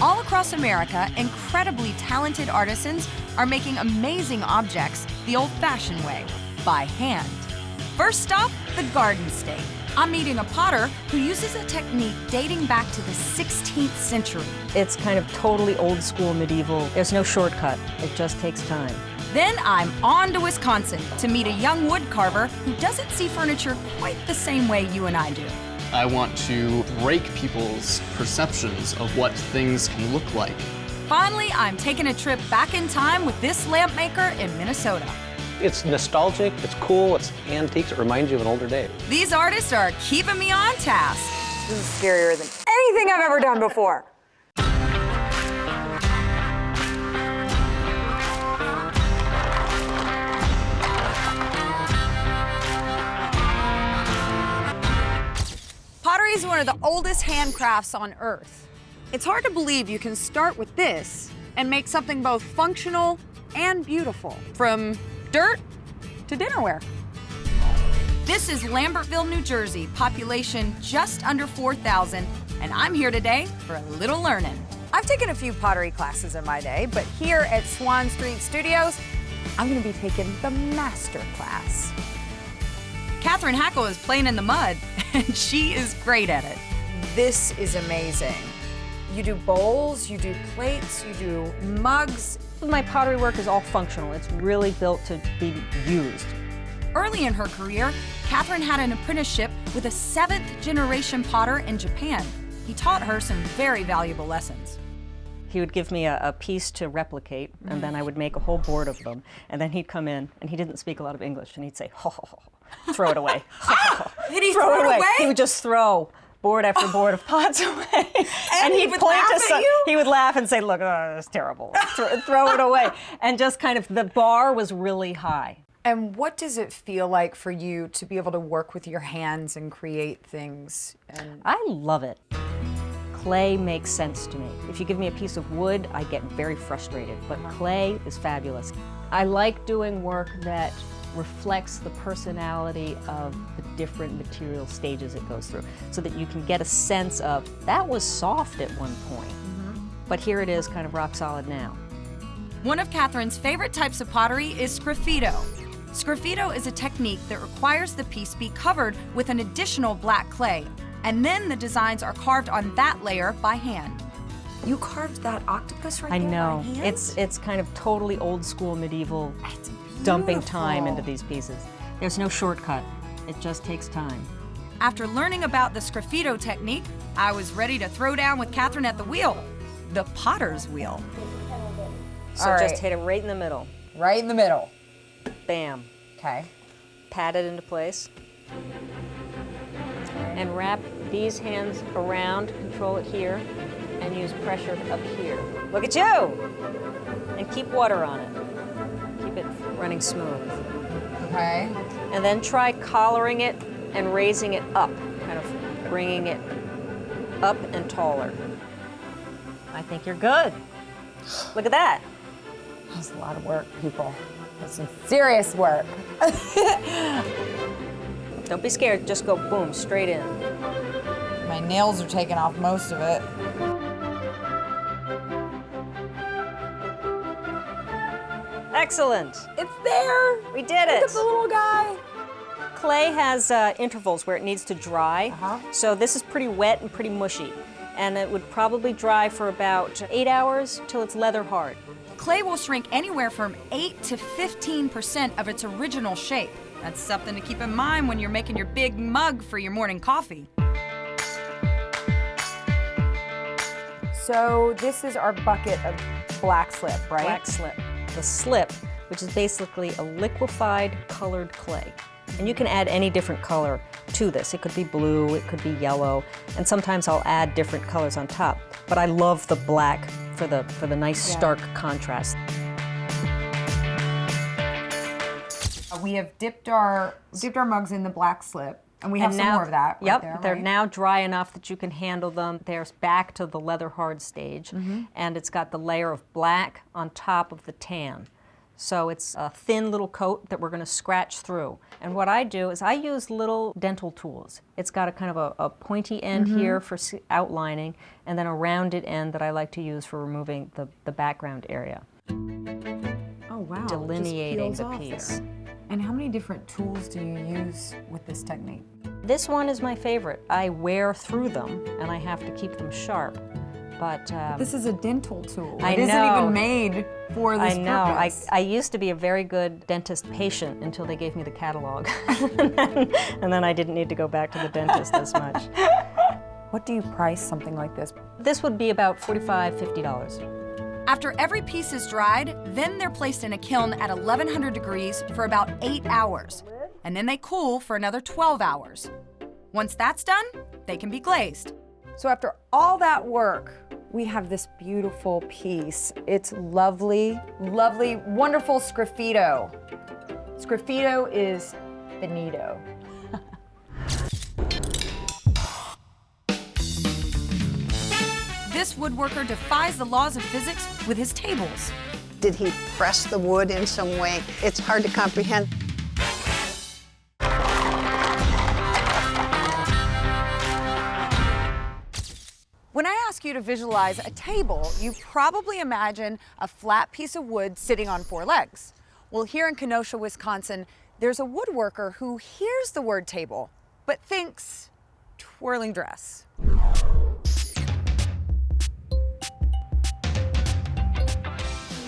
All across America, incredibly talented artisans are making amazing objects the old-fashioned way, by hand. First stop, the Garden State. I'm meeting a potter who uses a technique dating back to the 16th century. It's kind of totally old school medieval. There's no shortcut. It just takes time. Then I'm on to Wisconsin to meet a young wood carver who doesn't see furniture quite the same way you and I do. I want to break people's perceptions of what things can look like. Finally, I'm taking a trip back in time with this lamp maker in Minnesota. It's nostalgic, it's cool, it's antiques, it reminds you of an older day. These artists are keeping me on task. This is scarier than anything I've ever done before. Pottery is one of the oldest handcrafts on Earth. It's hard to believe you can start with this and make something both functional and beautiful, from dirt to dinnerware. This is Lambertville, New Jersey, population just under 4,000, and I'm here today for a little learning. I've taken a few pottery classes in my day, but here at Swan Street Studios, I'm gonna be taking the master class. Catherine Hackle is playing in the mud, and she is great at it. This is amazing. You do bowls, you do plates, you do mugs. My pottery work is all functional. It's really built to be used. Early in her career, Catherine had an apprenticeship with a 7th-generation potter in Japan. He taught her some very valuable lessons. He would give me a piece to replicate, and then I would make a whole board of them. And then he'd come in, and he didn't speak a lot of English, and he'd say, ho, ho, ho, throw it away. Did he throw it away? He would just throw board after board of pots away. And he would laugh at you? He would laugh and say, look, oh, that's terrible. Throw it away. And just kind of, the bar was really high. And what does it feel like for you to be able to work with your hands and create things? And I love it. Clay makes sense to me. If you give me a piece of wood, I get very frustrated, but clay is fabulous. I like doing work that reflects the personality of the different material stages it goes through, so that you can get a sense of, that was soft at one point, but here it is kind of rock solid now. One of Catherine's favorite types of pottery is sgraffito. Sgraffito is a technique that requires the piece be covered with an additional black clay, and then the designs are carved on that layer by hand. you carved that octopus right I there know. by hand? It's kind of totally old school medieval dumping time into these pieces. There's no shortcut. It just takes time. After learning about the sgraffito technique, I was ready to throw down with Catherine at the wheel, the potter's wheel. So All just right. hit it right in the middle. Right in the middle. Bam. Okay. Pat it into place. And wrap these hands around, control it here, and use pressure up here. Look at you! And keep water on it. Keep it running smooth. Okay. And then try collaring it and raising it up, kind of bringing it up and taller. I think you're good. Look at that. That's a lot of work, people. That's some serious work. Don't be scared, just go boom, straight in. My nails are taking off most of it. Excellent. It's there. We did Look it. at the little guy. Clay has intervals where it needs to dry. Uh-huh. So this is pretty wet and pretty mushy. And it would probably dry for about 8 hours till it's leather hard. Clay will shrink anywhere from 8 to 15% of its original shape. That's something to keep in mind when you're making your big mug for your morning coffee. So this is our bucket of black slip, right? Black slip. The slip, which is basically a liquefied colored clay. And you can add any different color to this. It could be blue, it could be yellow, and sometimes I'll add different colors on top. But I love the black for the nice stark contrast. We have dipped our mugs in the black slip, and we have And some now- more of that. Right Yep, there, they're right? now dry enough that you can handle them. They're back to the leather hard stage, and it's got the layer of black on top of the tan. So it's a thin little coat that we're going to scratch through. And what I do is I use little dental tools. It's got a kind of a pointy end here for outlining, and then a rounded end that I like to use for removing the background area. Oh, wow. Delineating the piece. And how many different tools do you use with this technique? This one is my favorite. I wear through them, and I have to keep them sharp. But This is a dental tool. I It isn't know. even made for this I know. purpose. I used to be a very good dentist patient until they gave me the catalog. And then I didn't need to go back to the dentist as much. What do you price something like this? This would be about $45, $50. After every piece is dried, then they're placed in a kiln at 1100 degrees for about 8 hours. And then they cool for another 12 hours. Once that's done, they can be glazed. So after all that work, we have this beautiful piece. It's lovely, lovely, wonderful sgraffito. Sgraffito is finito. This woodworker defies the laws of physics with his tables. Did he press the wood in some way? It's hard to comprehend. When I ask you to visualize a table, you probably imagine a flat piece of wood sitting on 4 legs. Well, here in Kenosha, Wisconsin, there's a woodworker who hears the word table, but thinks twirling dress.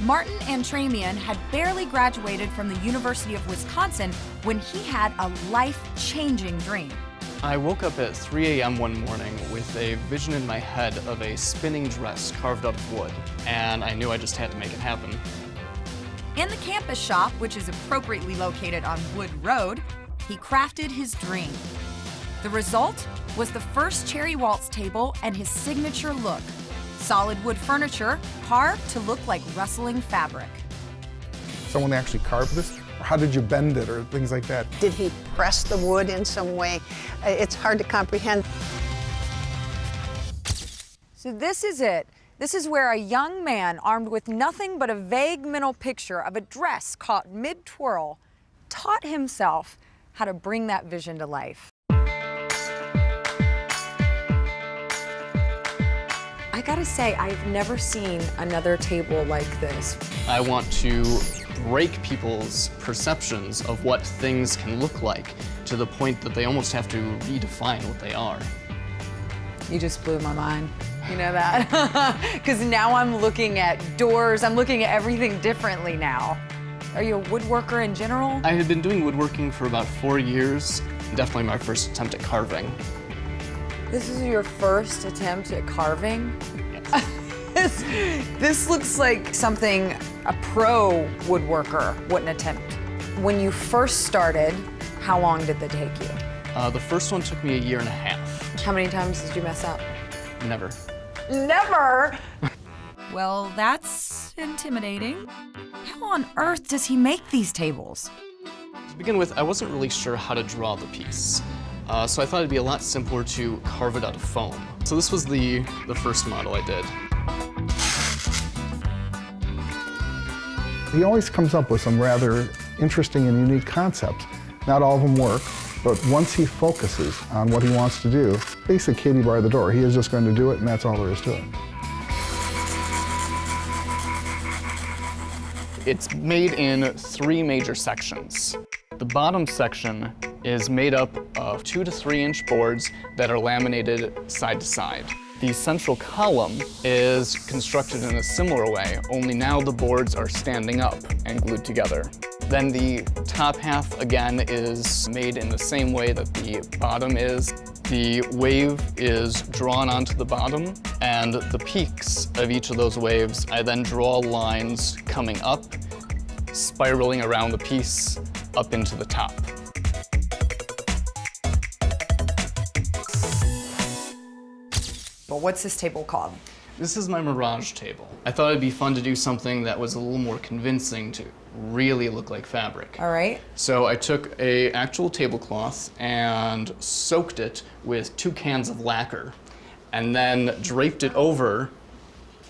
Martin Antramian had barely graduated from the University of Wisconsin when he had a life-changing dream. I woke up at 3 a.m. one morning with a vision in my head of a spinning dress carved out of wood, and I knew I just had to make it happen. In the campus shop, which is appropriately located on Wood Road, he crafted his dream. The result was the first cherry waltz table and his signature look. Solid wood furniture carved to look like rustling fabric. Someone actually carved this? Or how did you bend it, or things like that? Did he press the wood in some way? It's hard to comprehend. So this is it. This is where a young man armed with nothing but a vague mental picture of a dress caught mid-twirl taught himself how to bring that vision to life. I gotta say, I've never seen another table like this. I want to break people's perceptions of what things can look like to the point that they almost have to redefine what they are. You just blew my mind. You know that? Because now I'm looking at doors, I'm looking at everything differently now. Are you a woodworker in general? I had been doing woodworking for about 4 years, definitely my first attempt at carving. This is your first attempt at carving? This looks like something a pro woodworker wouldn't attempt. When you first started, how long did that take you? The first one took me 1.5 years. How many times did you mess up? Never. Never! Well, that's intimidating. How on earth does he make these tables? To begin with, I wasn't really sure how to draw the piece. So I thought it'd be a lot simpler to carve it out of foam. So this was the first model I did. He always comes up with some rather interesting and unique concepts. Not all of them work, but once he focuses on what he wants to do, basically Katie bar the door. He is just going to do it, and that's all there is to it. It's made in 3 major sections. The bottom section is made up of 2 to 3 inch boards that are laminated side to side. The central column is constructed in a similar way, only now the boards are standing up and glued together. Then the top half, again, is made in the same way that the bottom is. The wave is drawn onto the bottom, and the peaks of each of those waves, I then draw lines coming up, spiraling around the piece up into the top. Well, what's this table called? This is my Mirage table. I thought it'd be fun to do something that was a little more convincing to really look like fabric. All right. So I took an actual tablecloth and soaked it with 2 cans of lacquer, and then draped it over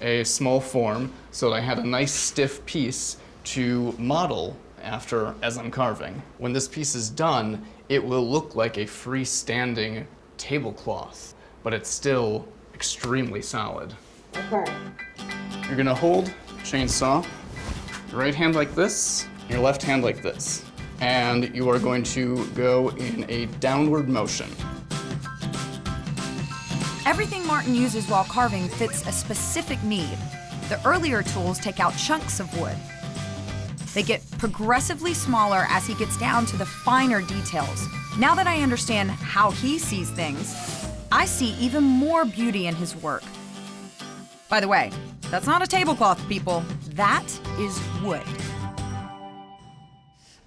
a small form so that I had a nice stiff piece to model after as I'm carving. When this piece is done, it will look like a freestanding tablecloth, but it's still extremely solid. Okay. You're gonna hold chainsaw, your right hand like this, your left hand like this. And you are going to go in a downward motion. Everything Martin uses while carving fits a specific need. The earlier tools take out chunks of wood. They get progressively smaller as he gets down to the finer details. Now that I understand how he sees things, I see even more beauty in his work. By the way, that's not a tablecloth, people. That is wood.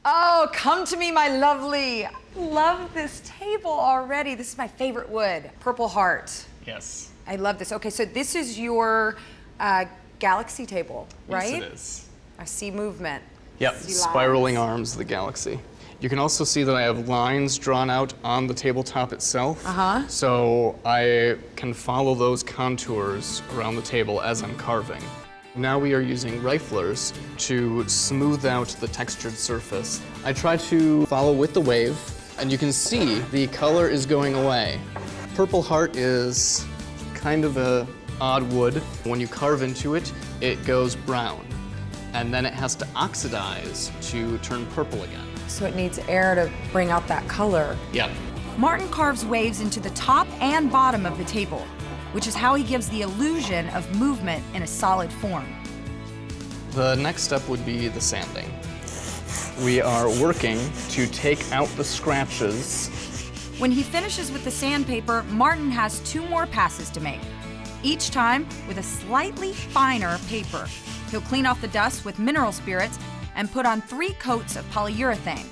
Oh, come to me, my lovely. Love this table already. This is my favorite wood, Purple Heart. Yes. I love this. Okay, so this is your galaxy table, right? Yes, it is. I see movement. Yep, See spiraling lines. arms of the galaxy. You can also see that I have lines drawn out on the tabletop itself. Uh-huh. So I can follow those contours around the table as I'm carving. Now we are using riflers to smooth out the textured surface. I try to follow with the wave, and you can see the color is going away. Purple Heart is kind of a odd wood. When you carve into it, it goes brown, and then it has to oxidize to turn purple again. So it needs air to bring out that color. Yep. Martin carves waves into the top and bottom of the table, which is how he gives the illusion of movement in a solid form. The next step would be the sanding. We are working to take out the scratches. When he finishes with the sandpaper, Martin has 2 more passes to make, each time with a slightly finer paper. He'll clean off the dust with mineral spirits and put on 3 coats of polyurethane.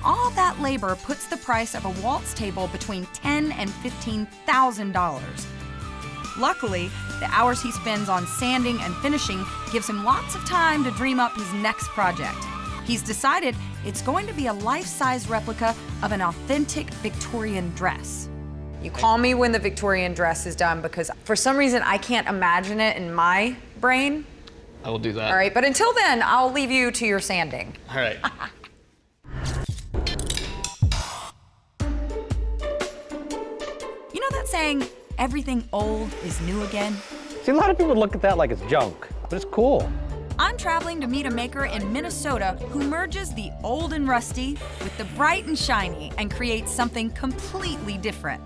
All that labor puts the price of a waltz table between $10,000 and $15,000. Luckily, the hours he spends on sanding and finishing gives him lots of time to dream up his next project. He's decided it's going to be a life-size replica of an authentic Victorian dress. You call me when the Victorian dress is done because for some reason I can't imagine it in my brain. I will do that. All right, but until then, I'll leave you to your sanding. All right. You know that saying, everything old is new again? See, a lot of people look at that like it's junk, but it's cool. I'm traveling to meet a maker in Minnesota who merges the old and rusty with the bright and shiny and creates something completely different.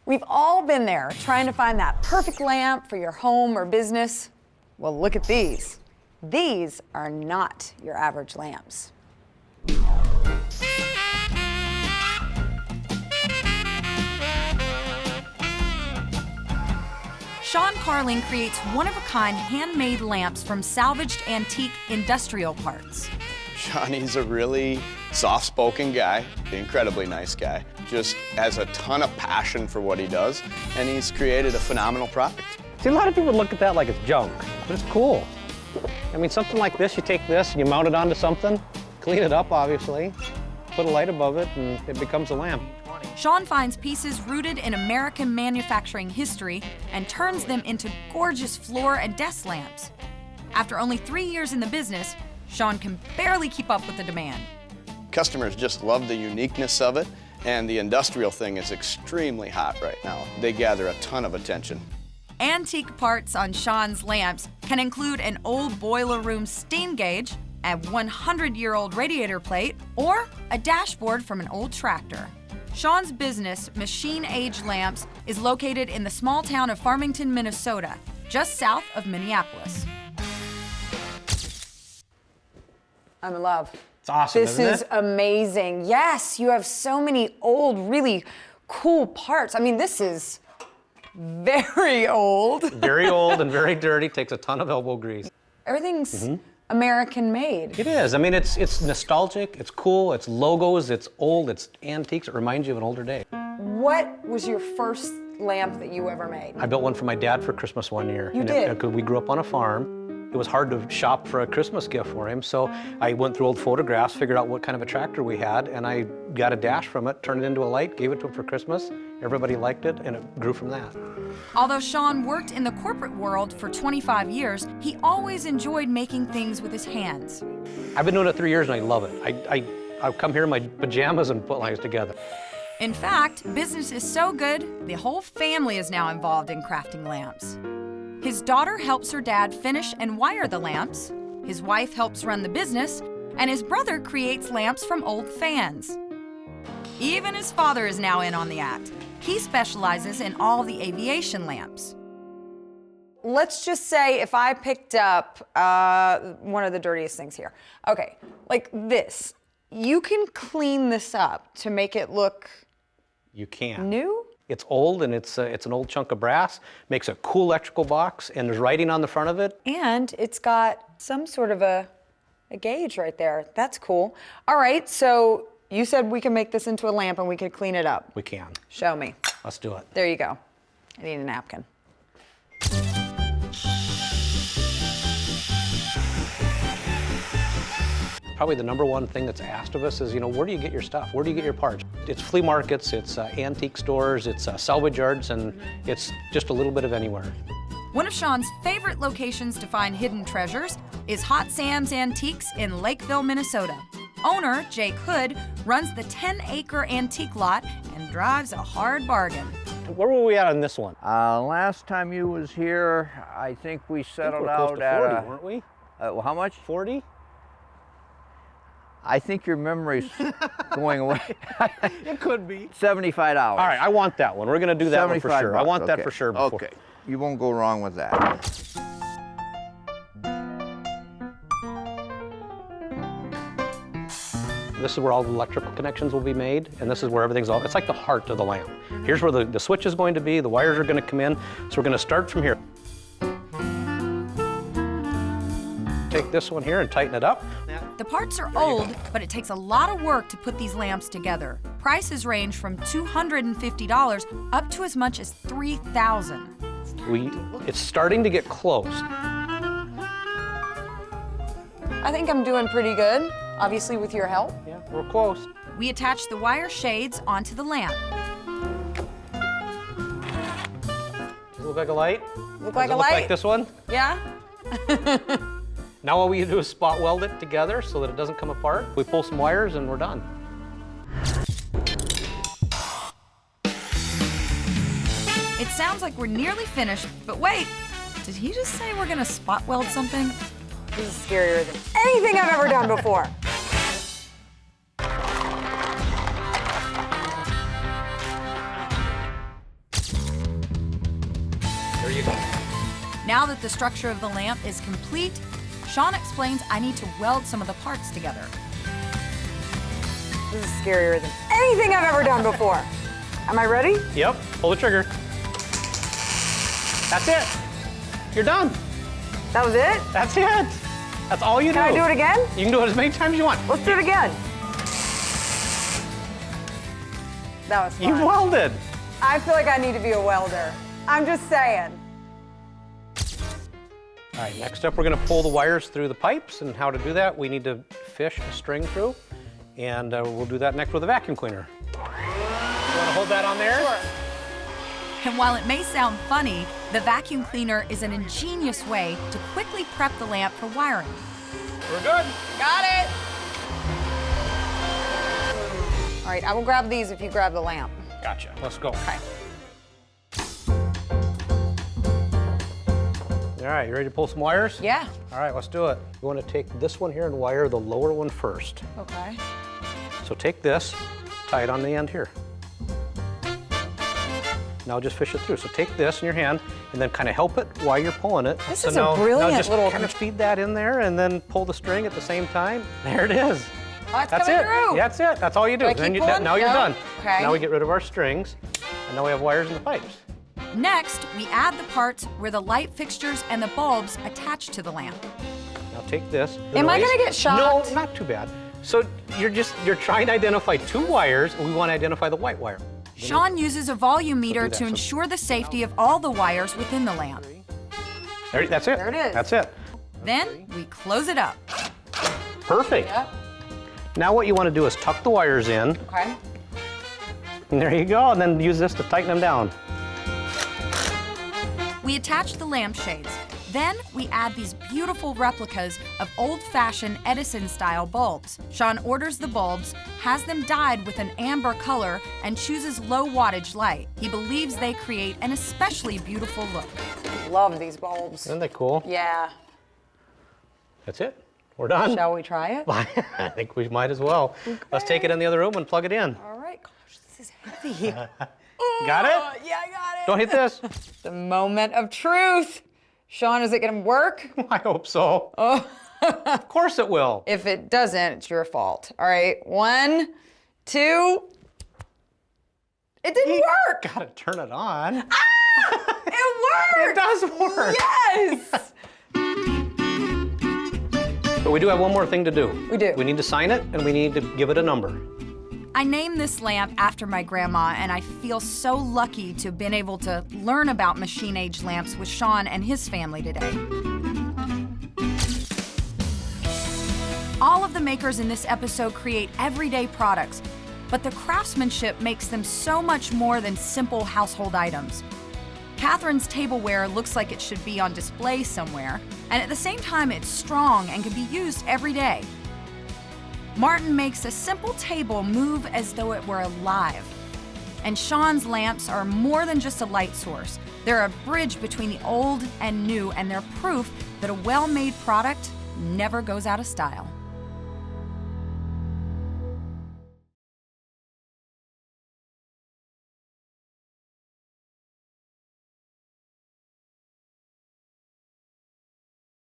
We've all been there trying to find that perfect lamp for your home or business. Well, look at these. These are not your average lamps. Sean Carling creates one-of-a-kind handmade lamps from salvaged antique industrial parts. Johnny's a really soft-spoken guy, incredibly nice guy, just has a ton of passion for what he does, and he's created a phenomenal product. See, a lot of people look at that like it's junk, but it's cool. I mean, something like this, you take this and you mount it onto something, clean it up, obviously, put a light above it, and it becomes a lamp. Sean finds pieces rooted in American manufacturing history and turns them into gorgeous floor and desk lamps. After only 3 years in the business, Sean can barely keep up with the demand. Customers just love the uniqueness of it, and the industrial thing is extremely hot right now. They gather a ton of attention. Antique parts on Sean's lamps can include an old boiler room steam gauge, a 100-year-old radiator plate, or a dashboard from an old tractor. Sean's business, Machine Age Lamps, is located in the small town of Farmington, Minnesota, just south of Minneapolis. I'm in love. It's awesome, This isn't is it? amazing. Yes, you have so many old, really cool parts. I mean, this is very old. Very old and very dirty, takes a ton of elbow grease. Everything's American made. It is. I mean, it's nostalgic, it's cool, it's logos, it's old, it's antiques. It reminds you of an older day. What was your first lamp that you ever made? I built one for my dad for Christmas one year. You and did? Because we grew up on a farm. It was hard to shop for a Christmas gift for him, so I went through old photographs, figured out what kind of a tractor we had, and I got a dash from it, turned it into a light, gave it to him for Christmas. Everybody liked it, and it grew from that. Although Sean worked in the corporate world for 25 years, he always enjoyed making things with his hands. I've been doing it 3 years and I love it. I come here in my pajamas and put lights together. In fact, business is so good, the whole family is now involved in crafting lamps. His daughter helps her dad finish and wire the lamps, his wife helps run the business, and his brother creates lamps from old fans. Even his father is now in on the act. He specializes in all the aviation lamps. Let's just say if I picked up one of the dirtiest things here. Okay, like this. You can clean this up to make it look You can. new? It's old and it's an old chunk of brass, makes a cool electrical box, and there's writing on the front of it. And it's got some sort of a gauge right there. That's cool. All right, so you said we can make this into a lamp and we could clean it up. We can. Show me. Let's do it. There you go. I need a napkin. Probably the number one thing that's asked of us is, where do you get your stuff? Where do you get your parts? It's flea markets, it's antique stores, it's salvage yards, and it's just a little bit of anywhere. One of Sean's favorite locations to find hidden treasures is Hot Sam's Antiques in Lakeville, Minnesota. Owner, Jake Hood, runs the 10-acre antique lot and drives a hard bargain. Where were we at on this one? Last time you was here, I think we settled I think we're close out to at 40, weren't we? how much? 40? I think your memory's going away. It could be. $75. All right, I want that one. We're gonna do that one for sure. I want that okay. for sure. Before. Okay, you won't go wrong with that. This is where all the electrical connections will be made, and this is where everything's all, it's like the heart of the lamp. Here's where the switch is going to be, the wires are gonna come in, so we're gonna start from here. Take this one here and tighten it up. The parts are old, but it takes a lot of work to put these lamps together. Prices range from $250 up to as much as $3,000. It's starting to get close. I think I'm doing pretty good, obviously with your help. Yeah, we're close. We attach the wire shades onto the lamp. Does it look like a light? Look like Does it a look light? like this one? Yeah? Now all we do is spot weld it together so that it doesn't come apart. We pull some wires and we're done. It sounds like we're nearly finished, but wait, did he just say we're gonna spot weld something? This is scarier than anything I've ever done before. There you go. Now that the structure of the lamp is complete, Sean explains I need to weld some of the parts together. This is scarier than anything I've ever done before. Am I ready? Yep, pull the trigger. That's it. You're done. That was it? That's it. That's all you do. Can I do it again? You can do it as many times as you want. Let's do it again. That was fun. You welded. I feel like I need to be a welder. I'm just saying. All right, next up we're gonna pull the wires through the pipes, and how to do that, we need to fish a string through, and we'll do that next with a vacuum cleaner. You wanna hold that on there? Sure. And while it may sound funny, the vacuum cleaner is an ingenious way to quickly prep the lamp for wiring. We're good. Got it. All right, I will grab these if you grab the lamp. Gotcha, let's go. Okay. All right, you ready to pull some wires? Yeah. All right, let's do it. You wanna take this one here and wire the lower one first. Okay. So take this, tie it on the end here. Now just fish it through. So take this in your hand and then kind of help it while you're pulling it. This so is a now brilliant just little kind of feed that in there and then pull the string at the same time. There it is. Oh, it's That's coming it. through. That's it. That's all you do. Do I keep pulling? Now you're No? done. Okay. Now we get rid of our strings, and now we have wires in the pipes. Next, we add the parts where the light fixtures and the bulbs attach to the lamp. Now take this. Am I gonna get shocked? No, not too bad. So you're trying to identify two wires, and we want to identify the white wire. Sean uses a volume meter that. to ensure the safety of all the wires within the lamp. There, that's it. There it is. That's it. Then we close it up. Perfect. Yep. Now what you want to do is tuck the wires in. Okay. And there you go, and then use this to tighten them down. We attach the lampshades. Then we add these beautiful replicas of old-fashioned Edison-style bulbs. Sean orders the bulbs, has them dyed with an amber color, and chooses low wattage light. He believes they create an especially beautiful look. Love these bulbs. Isn't that cool? Yeah. That's it. We're done. Shall we try it? I think we might as well. Okay. Let's take it in the other room and plug it in. All right. Gosh, this is heavy. Got it? Yeah, I got it. Don't hit this. The moment of truth. Sean, is it gonna work? I hope so. Oh. Of course it will. If it doesn't, it's your fault. All right, 1, 2. It didn't work. Gotta turn it on. Ah! It worked. It does work. Yes. But we do have one more thing to do. We do. We need to sign it, and we need to give it a number. I named this lamp after my grandma, and I feel so lucky to have been able to learn about machine-age lamps with Sean and his family today. All of the makers in this episode create everyday products, but the craftsmanship makes them so much more than simple household items. Catherine's tableware looks like it should be on display somewhere, and at the same time it's strong and can be used every day. Martin makes a simple table move as though it were alive. And Sean's lamps are more than just a light source. They're a bridge between the old and new, and they're proof that a well-made product never goes out of style.